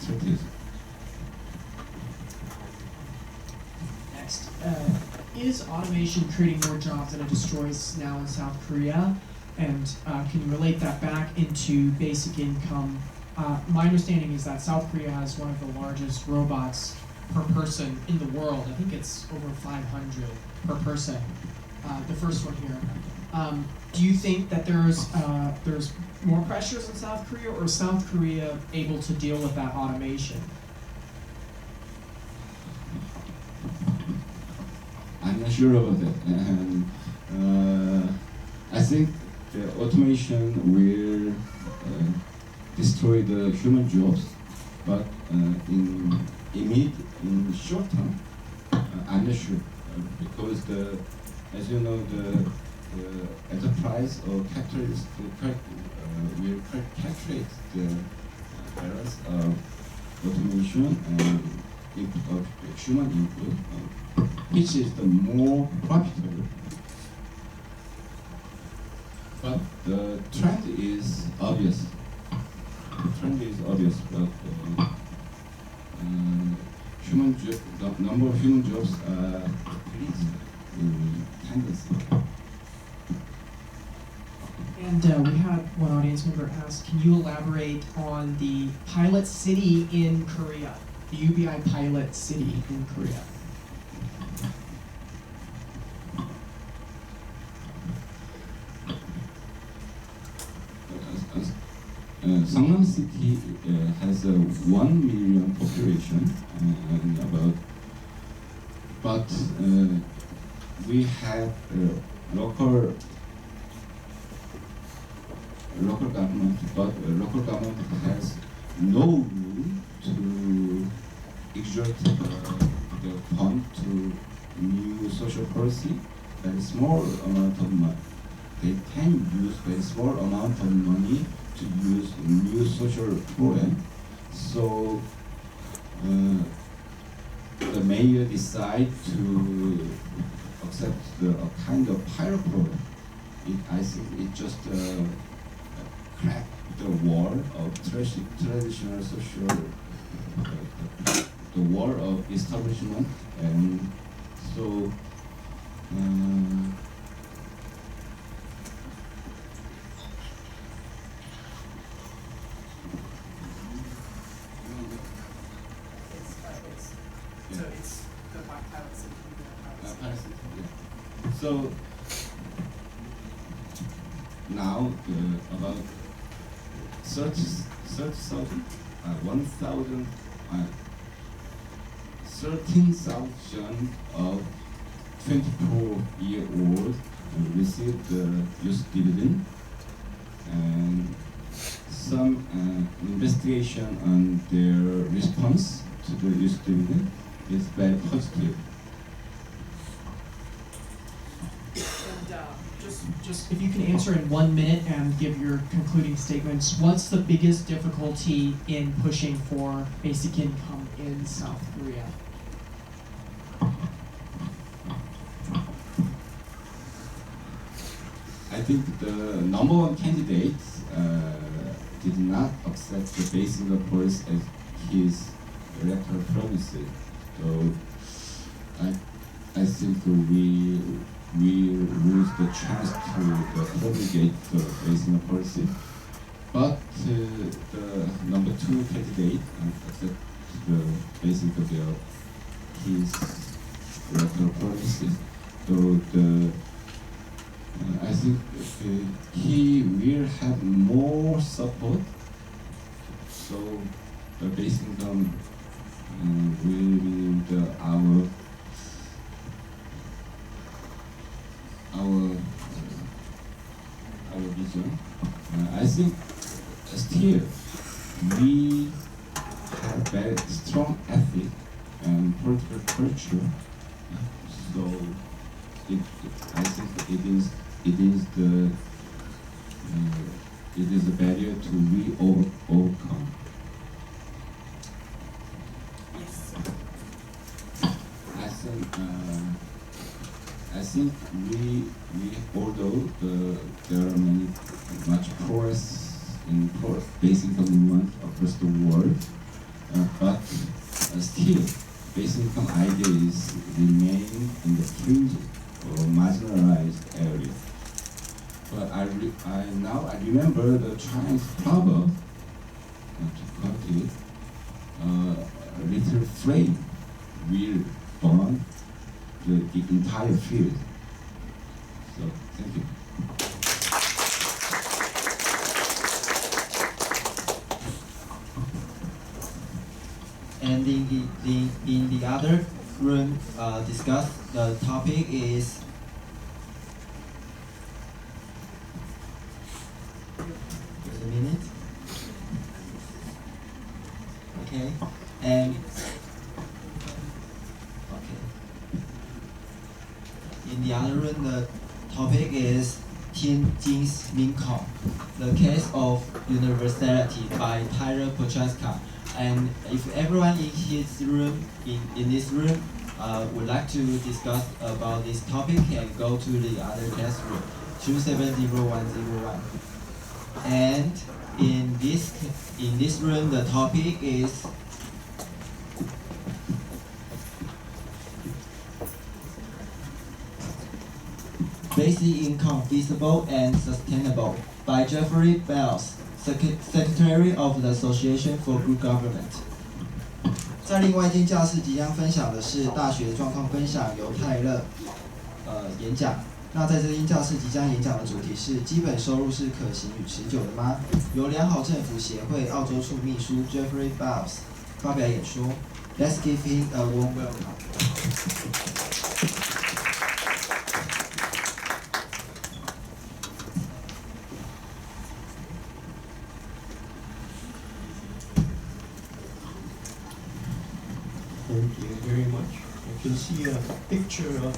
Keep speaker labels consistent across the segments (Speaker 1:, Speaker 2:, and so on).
Speaker 1: strategy.
Speaker 2: Next, is automation creating more jobs than it destroys now in South Korea? And can you relate that back into basic income? My understanding is that South Korea has one of the largest robots per person in the world. I think it's over 500 per person. The first one here. Do you think that there's more pressures in South Korea, or is South Korea able to deal with that automation?
Speaker 1: I'm not sure about that. And I think the automation will destroy the human jobs, but in short term, I'm not sure because as you know, the enterprise or capitalist will calculate the balance of automation and input of human input, which is the more profitable. But the trend is obvious. But the number of human jobs decreased in tendency.
Speaker 2: And we had one audience member ask, can you elaborate on the pilot city in Korea, the UBI pilot city in Korea?
Speaker 1: Soun City has a 1 million population, but we have local government, but local government has no room to exert the fund to new social policy. Very small amount of money. They can use very small amount of money to use new social program. So the mayor decide to accept a kind of pilot program. I think it just crack the wall of traditional social, the wall of establishment, and so.
Speaker 2: So it's the pilot city.
Speaker 1: So now about 13,000 of 24-year-olds received the youth dividend, and some investigation on their response to the youth dividend is very positive.
Speaker 2: And just if you can answer in 1 minute and give your concluding statements, what's the biggest difficulty in pushing for basic income in South Korea?
Speaker 1: I think the number one candidate did not accept the basic policy as his electoral promises. So I think we lose the chance to promulgate the basic policy. But the number two candidate accept the basic of his electoral promises. So I think he will have more support. So the basic income will be our vision. I think still we have very strong ethic and political culture. So I think it is a barrier to overcome.
Speaker 2: Yes.
Speaker 1: I think although there are much progress in basic movement across the world, but still, basic income ideas remain in the fringe or marginalized area. But now I remember the Chinese proverb, to quote it, a little flame will burn the entire field. So, thank you.
Speaker 3: And in the other room, discuss the topic is just a minute. Okay, and okay. In the other room, the topic is Tianjin's Minkou, the case of universality by Tyler Prochaska. And if everyone in his room, in this room, would like to discuss about this topic, can go to the other classroom, 270101. And in this room, the topic is Basic Income Feasible and Sustainable by Joffre Balce, Secretary of the Association for Good Government。在另外一间教室即将分享的是大学的状况分享，由泰勒演讲。那在这间教室即将演讲的主题是基本收入是可行与持久的吗？由良好政府协会澳洲处秘书 Joffre Balce 发表演说。Let's give him a warm welcome.
Speaker 4: Thank you very much. You can see a picture of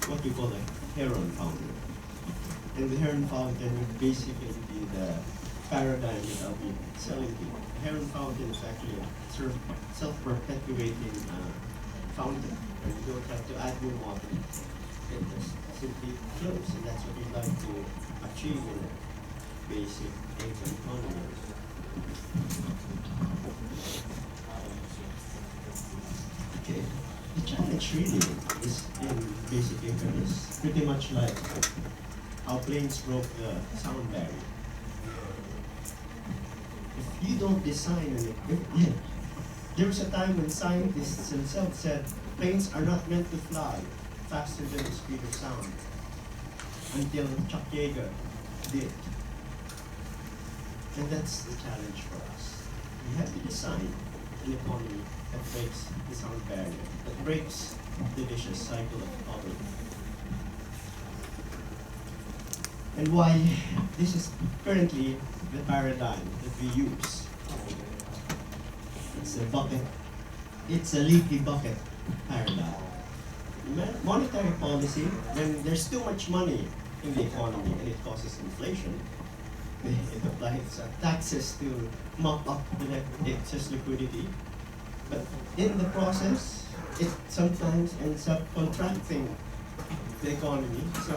Speaker 4: what we call a heron fountain. And the heron fountain would basically be the paradigm that I'll be selling to you. The heron fountain is actually a sort of self-perpetuating fountain where you don't have to add more water. It just simply flows, and that's what we'd like to achieve in a basic income economy. Okay. The challenge really is in basic income is pretty much like how planes broke the sound barrier. If you don't design an there was a time when scientists themselves said planes are not meant to fly faster than the speed of sound, until Chuck Yeager did. And that's the challenge for us. We have to design an economy that breaks the sound barrier, that breaks the vicious cycle of poverty. And why this is currently the paradigm that we use. It's a bucket. It's a leaky bucket paradigm. Monetary policy, when there's too much money in the economy and it causes inflation, it applies taxes to mop up the excess liquidity. But in the process, it sometimes ends up contracting the economy. So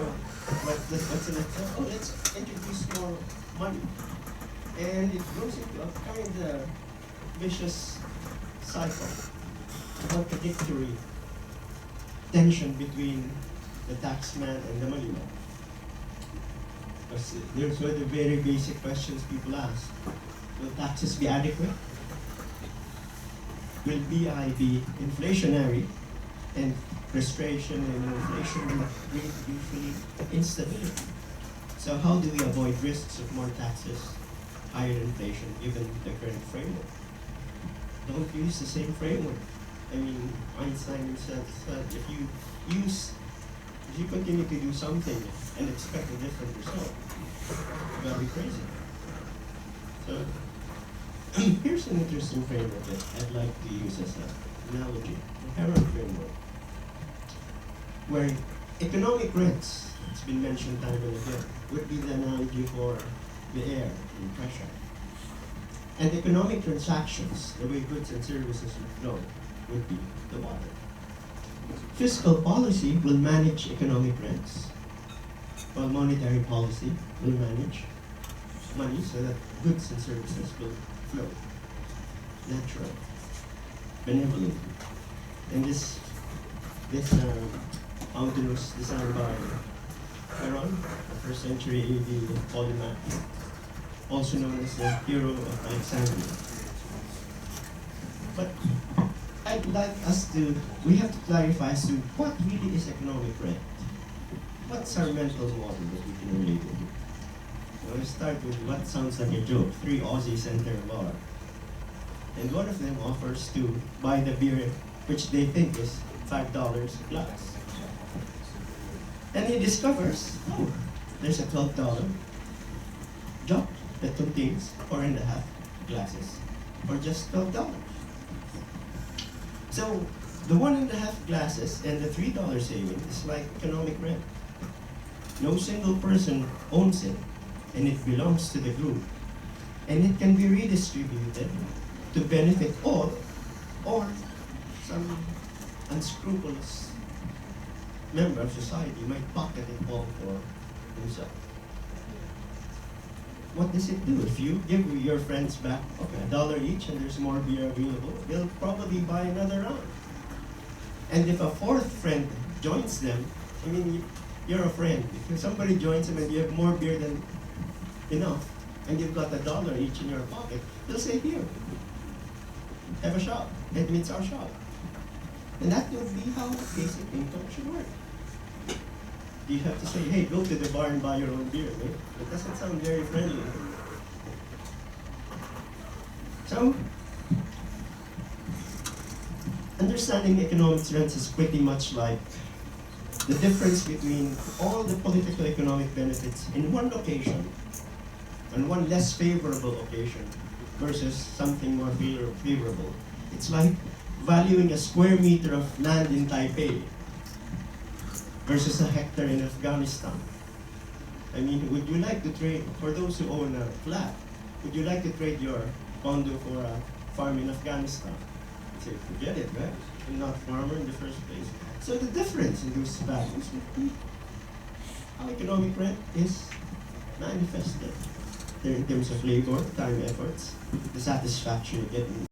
Speaker 4: what's an example? Let's introduce more money. And it goes into a kind of vicious cycle, contradictory tension between the taxman and the money man. Because there's one of the very basic questions people ask. Will taxes be adequate? Will BI be inflationary? And frustration and inflation will create usually instability. So how do we avoid risks of more taxes, higher inflation, given the current framework? Don't use the same framework. I mean, Einstein himself said if you continue to do something and expect a different result, you're gonna be crazy. So here's an interesting framework that I'd like to use as an analogy, the Heron framework, where economic rents, it's been mentioned time and again, would be the analogy for the air and pressure. And economic transactions, the way goods and services would flow, would be the water. Fiscal policy will manage economic rents, while monetary policy will manage money so that goods and services will flow, natural, benevolent. And this fountain was designed by Chiron, the first century AD polymath, also known as the hero of Alexandria. But I'd like us to, we have to clarify as to what really is economic rent. What's our mental model that we can relate to? We'll start with what sounds like a joke. 3 Aussies enter a bar. And one of them offers to buy the beer, which they think is $5 a glass. And he discovers, oh, there's a $12 job that contains 4.5 glasses for just $12. So the 1.5 glasses and the $3 saving is like economic rent. No single person owns it, and it belongs to the group. And it can be redistributed to benefit all, or some unscrupulous member of society might pocket it all for himself. What does it do? If you give your friends back, okay, $1 each and there's more beer available, they'll probably buy another round. And if a fourth friend joins them, I mean, you're a friend. If somebody joins them and you have more beer than enough, and you've got $1 each in your pocket, they'll say, here, have a shot. That means our shot. And that would be how basic income should work. You have to say, hey, go to the bar and buy your own beer. Right? It doesn't sound very friendly. So, understanding economic trends is pretty much like the difference between all the political economic benefits in one location and one less favorable occasion versus something more favorable. It's like valuing a square meter of land in Taipei versus a hectare in Afghanistan. I mean, would you like to trade, for those who own a flat, would you like to trade your condo for a farm in Afghanistan? You say, forget it, right? You're not a farmer in the first place. So the difference in those values would be how economic rent is manifested. There in terms of labor, time, efforts, the satisfaction you get in